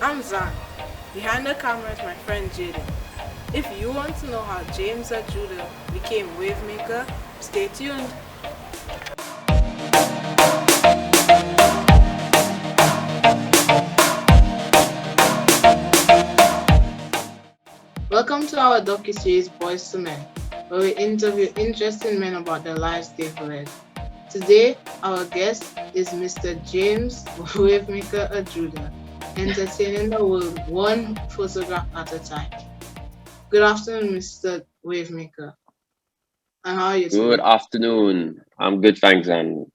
I'm Zan. Behind the camera is my friend Jaden. If you want to know how James and Judah became Wavemaker, stay tuned. Welcome to our docu-series Boys to Men, where we interview interesting men about the lives they've led. Today, our guest is Mr. James Wavemaker Judah, entertaining the world one photograph at a time. Good afternoon, Mr. Wavemaker. And how are you Good today? afternoon. I'm good, thanks, and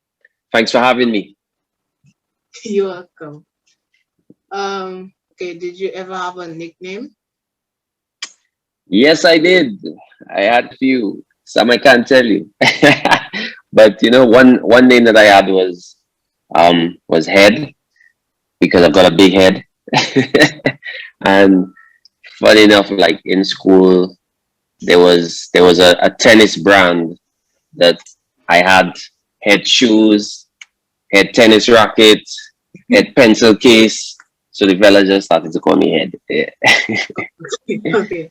thanks for having me. You're welcome. Okay, did you ever have a nickname? Yes, I did. I had a few. Some I can't tell you, but one name that I had was Head because I've got a big head, and funny enough, like in school, there was a tennis brand that I had head shoes, head tennis rackets, head pencil case. So the fella just started to call me Head. Yeah. Okay.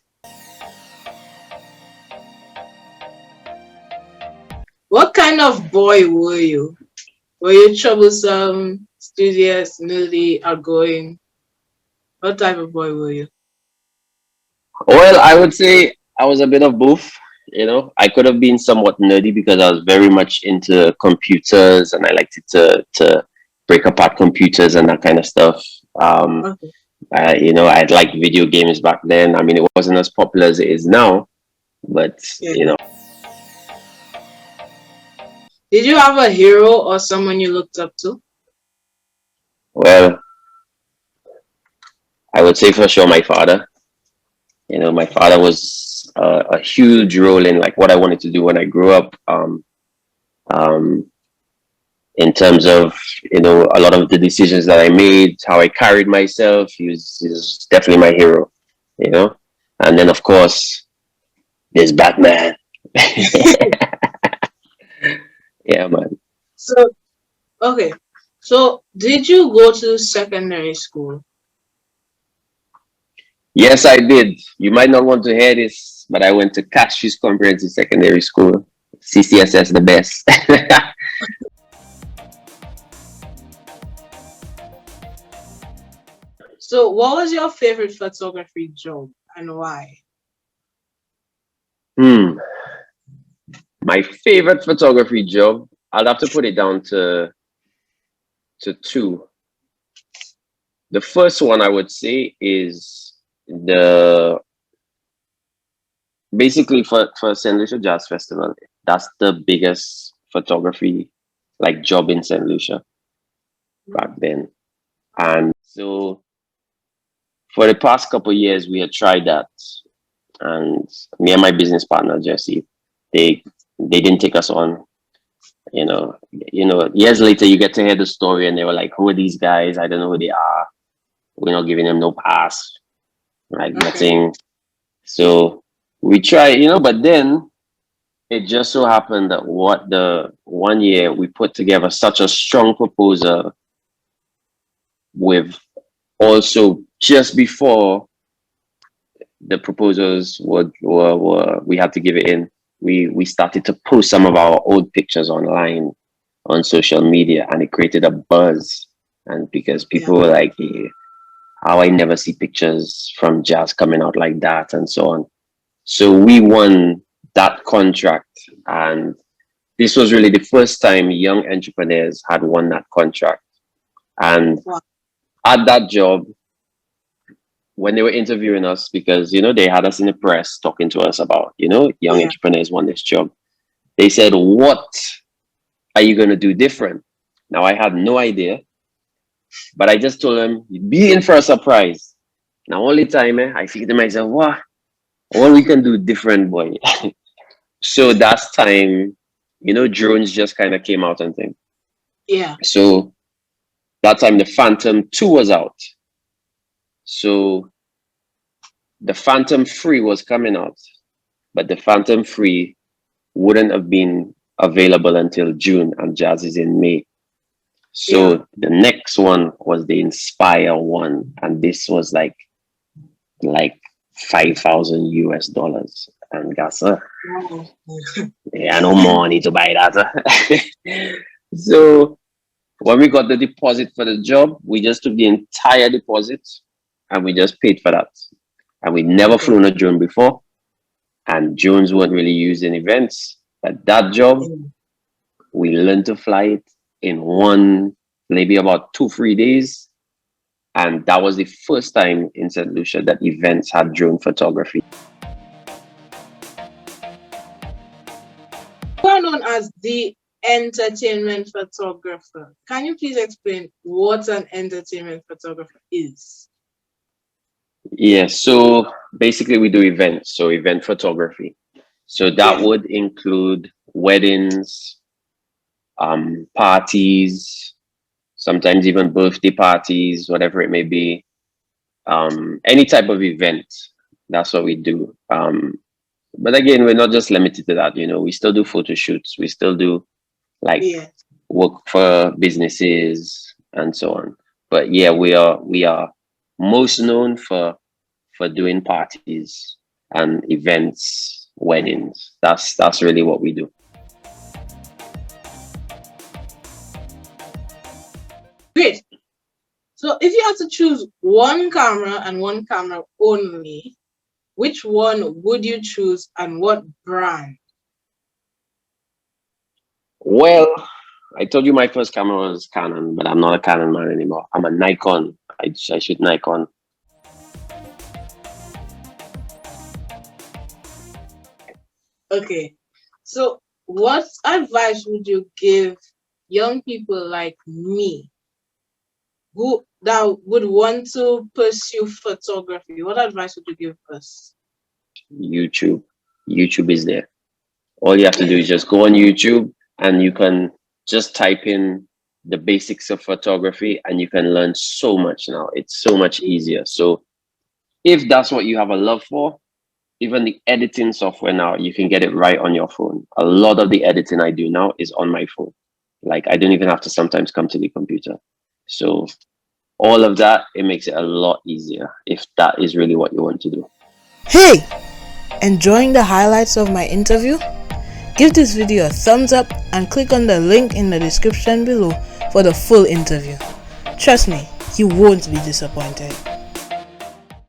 What kind of boy were you? Were you troublesome, studious, nerdy, outgoing? What type of boy were you? Well, I would say I was a bit of both. I could have been somewhat nerdy because I was very much into computers and I liked to break apart computers and that kind of stuff. Um, Okay. I'd liked video games back then. I mean, it wasn't as popular as it is now, but Yeah. Did you have a hero or someone you looked up to? well, I would say for sure my father. My father was a huge role in like what I wanted to do when I grew up. Um, in terms of a lot of the decisions that I made, how I carried myself. He's definitely my hero, you know. And then of course there's Batman. Yeah, man. So, okay. So, did you go to secondary school? Yes, I did. You might not want to hear this, but I went to Cash's Comprehensive Secondary School. CCSS the best. So, what was your favorite photography job and why? hmm. My favorite photography job, I'll have to put it down to two. The first one I would say is the basically for St. Lucia Jazz Festival. That's the biggest photography like job in St. Lucia back then. And so for the past couple of years, we had tried that, and me and my business partner Jesse, they they didn't take us on. Years later, you get to hear the story, and they were like, "Who are these guys? I don't know who they are. We're not giving them no pass, like Okay. nothing." So we try, but then it just so happened that what the one year we put together such a strong proposal with also just before the proposals were we had to give it in. We started to post some of our old pictures online on social media, and it created a buzz. And because Yeah. people were like, "Eh, how I never see pictures from jazz coming out like that," and so on. So we won that contract, and this was really the first time young entrepreneurs had won that contract. And Wow. at that job, when they were interviewing us, because they had us in the press talking to us about young Yeah. entrepreneurs won this job, they said, "What are you going to do different?" Now I had no idea, but I just told them, "Be in for a surprise." Now only time I figured to myself, what we can do different, boy. So that's time, drones just kind of came out and things. Yeah. So that time the Phantom 2 was out. So the Phantom 3 was coming out, but the Phantom 3 wouldn't have been available until June, and Jazz is in May. Yeah. So the next one was the Inspire one, and this was like 5,000 US dollars. And guess Wow. yeah, no money to buy that. So when we got the deposit for the job, we just took the entire deposit and we just paid for that. And we never Okay. flown a drone before, and drones weren't really used in events. But that job, Yeah. we learned to fly it in one, maybe about 2, 3 days. And that was the first time in St. Lucia that events had drone photography. You are known as the entertainment photographer. Can you please explain what an entertainment photographer is? Yeah, so basically we do events, so event photography. So that Yeah. would include weddings, parties, sometimes even birthday parties, whatever it may be, any type of event. That's what we do. But again, we're not just limited to that. We still do photo shoots. We still do like Yeah. work for businesses and so on. But yeah, we are most known for doing parties and events, weddings. That's really what we do. Great. So if you had to choose one camera and one camera only, which one would you choose and what brand? Well, I told you my first camera was Canon, but I'm not a Canon man anymore. I'm a Nikon. I shoot Nikon. Okay. So what advice would you give young people like me who that would want to pursue photography? What advice would you give us? YouTube. YouTube is there. All you have to do is just go on YouTube and you can just type in the basics of photography and you can learn so much now. It's so much easier. So if that's what you have a love for, even the editing software now, you can get it right on your phone. A lot of the editing I do now is on my phone. Like I don't even have to sometimes come to the computer. So all of that, it makes it a lot easier if that is really what you want to do. Hey! Enjoying the highlights of my interview? Give this video a thumbs up and click on the link in the description below for the full interview. Trust me, you won't be disappointed.